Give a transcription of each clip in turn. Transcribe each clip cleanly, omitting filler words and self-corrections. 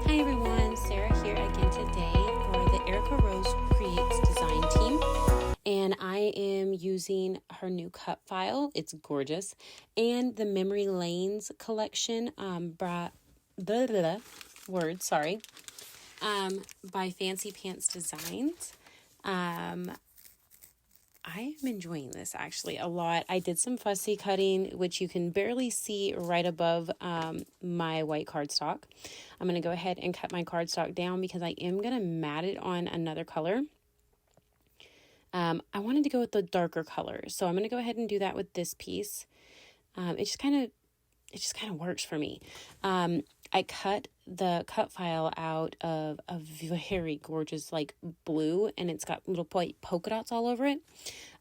Hi everyone, Sarah here again today for the Erica Rose Creates design team. And I am using her new cut file. It's gorgeous. And the Memory Lanes collection, by Fancy Pants Designs. I am enjoying this actually a lot. I did some fussy cutting, which you can barely see right above my white cardstock. I'm going to go ahead and cut my cardstock down because I am going to mat it on another color. I wanted to go with the darker color, so I'm going to go ahead and do that with this piece. It just kind of works for me. I cut the cut file out of a very gorgeous like blue, and it's got little polka dots all over it.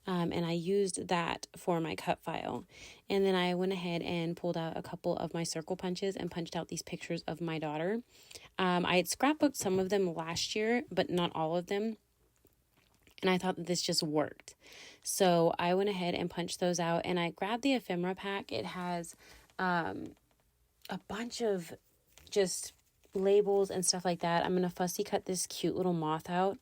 And I used that for my cut file. And then I went ahead and pulled out a couple of my circle punches and punched out these pictures of my daughter. I had scrapbooked some of them last year, but not all of them. And I thought that this just worked. So I went ahead and punched those out, and I grabbed the ephemera pack. It has a bunch of just labels and stuff like that. I'm going to fussy cut this cute little moth out.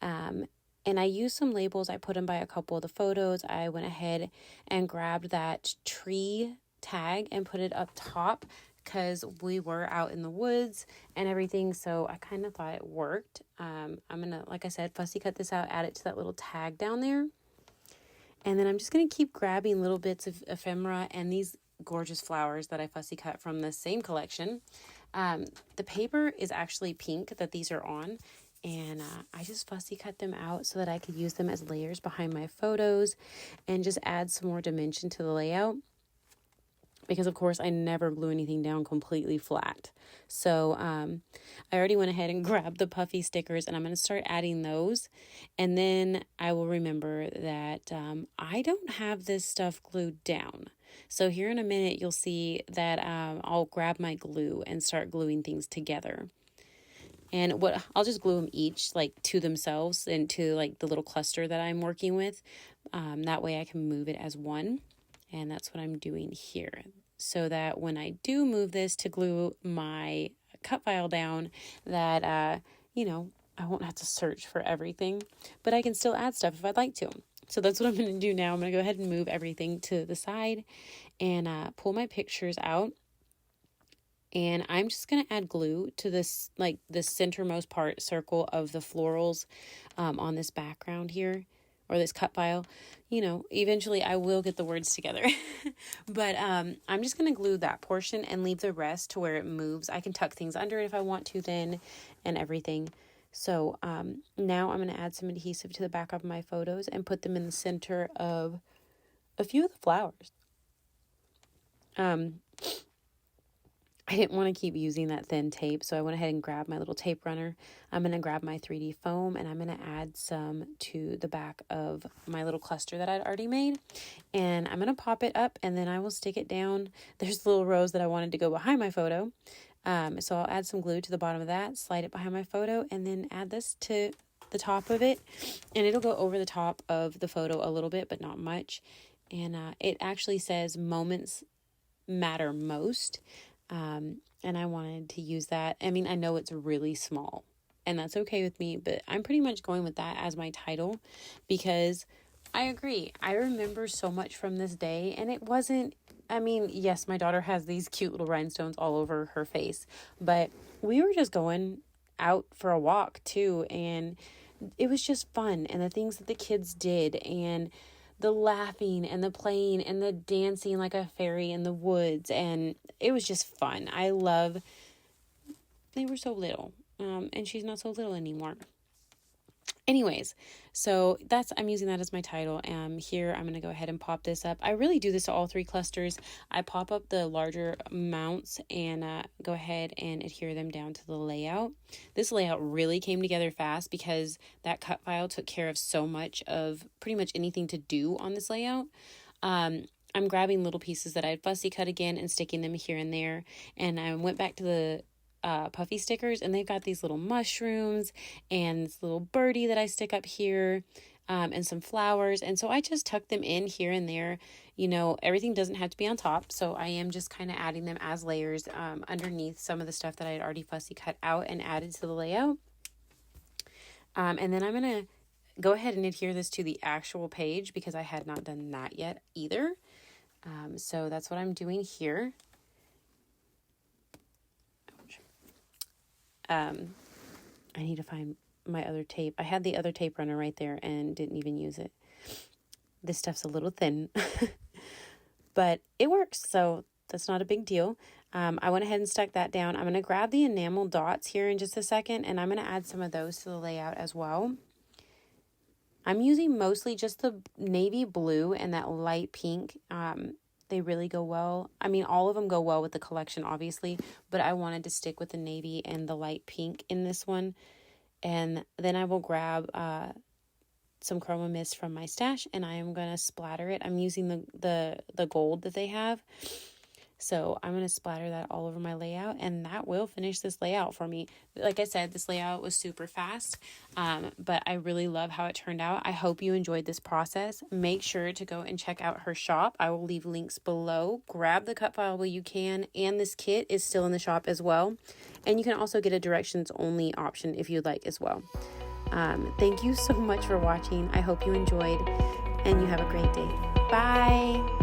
And I used some labels. I put them by a couple of the photos. I went ahead and grabbed that tree tag and put it up top because we were out in the woods and everything. So I kind of thought it worked. I'm going to, like I said, fussy cut this out, add it to that little tag down there. And then I'm just going to keep grabbing little bits of ephemera and these gorgeous flowers that I fussy cut from the same collection. The paper is actually pink that these are on, and I just fussy cut them out so that I could use them as layers behind my photos and just add some more dimension to the layout. Because of course I never glue anything down completely flat. So I already went ahead and grabbed the puffy stickers, and I'm going to start adding those. And then I will remember that I don't have this stuff glued down. So here in a minute you'll see that I'll grab my glue and start gluing things together. And I'll just glue them each like to themselves and to like the little cluster that I'm working with. That way I can move it as one. And that's what I'm doing here, so that when I do move this to glue my cut file down, that, I won't have to search for everything, but I can still add stuff if I'd like to. So that's what I'm going to do now. I'm going to go ahead and move everything to the side and pull my pictures out. And I'm just going to add glue to this, like the centermost circle of the florals on this background here. Or this cut file. Eventually I will get the words together. But I'm just going to glue that portion and leave the rest to where it moves. I can tuck things under it if I want to then and everything. So now I'm going to add some adhesive to the back of my photos and put them in the center of a few of the flowers. I didn't want to keep using that thin tape, so I went ahead and grabbed my little tape runner. I'm going to grab my 3D foam, and I'm going to add some to the back of my little cluster that I'd already made. And I'm going to pop it up, and then I will stick it down. There's little rows that I wanted to go behind my photo. So I'll add some glue to the bottom of that, slide it behind my photo, and then add this to the top of it. And it'll go over the top of the photo a little bit, but not much. And it actually says moments matter most. And I wanted to use that. I mean, I know it's really small and that's okay with me, but I'm pretty much going with that as my title because I agree. I remember so much from this day, and it wasn't, yes, my daughter has these cute little rhinestones all over her face, but we were just going out for a walk too. And it was just fun, and the things that the kids did, and the laughing and the playing and the dancing like a fairy in the woods. And it was just fun. They were so little, and she's not so little anymore. Anyways, so I'm using that as my title. Here, I'm going to go ahead and pop this up. I really do this to all three clusters. I pop up the larger mounts and go ahead and adhere them down to the layout. This layout really came together fast because that cut file took care of so much of pretty much anything to do on this layout. I'm grabbing little pieces that I'd fussy cut again and sticking them here and there. And I went back to the puffy stickers, and they've got these little mushrooms and this little birdie that I stick up here, and some flowers. And so I just tuck them in here and there You know, everything doesn't have to be on top, so I am just kind of adding them as layers underneath some of the stuff that I had already fussy cut out and added to the layout. And then I'm going to go ahead and adhere this to the actual page because I had not done that yet either. So that's what I'm doing here. I need to find my other tape. I had the other tape runner right there and didn't even use it. This stuff's a little thin, but it works, so that's not a big deal. I went ahead and stuck that down. I'm going to grab the enamel dots here in just a second, and I'm going to add some of those to the layout as well. I'm using mostly just the navy blue and that light pink. They really go well. I mean, all of them go well with the collection, obviously, but I wanted to stick with the navy and the light pink in this one. And then I will grab some chroma mist from my stash, and I am going to splatter it. I'm using the gold that they have. So I'm going to splatter that all over my layout, and that will finish this layout for me. Like I said, this layout was super fast, but I really love how it turned out. I hope you enjoyed this process. Make sure to go and check out her shop. I will leave links below. Grab the cut file while you can, and this kit is still in the shop as well. And you can also get a directions only option if you'd like as well. Thank you so much for watching. I hope you enjoyed, and you have a great day. Bye.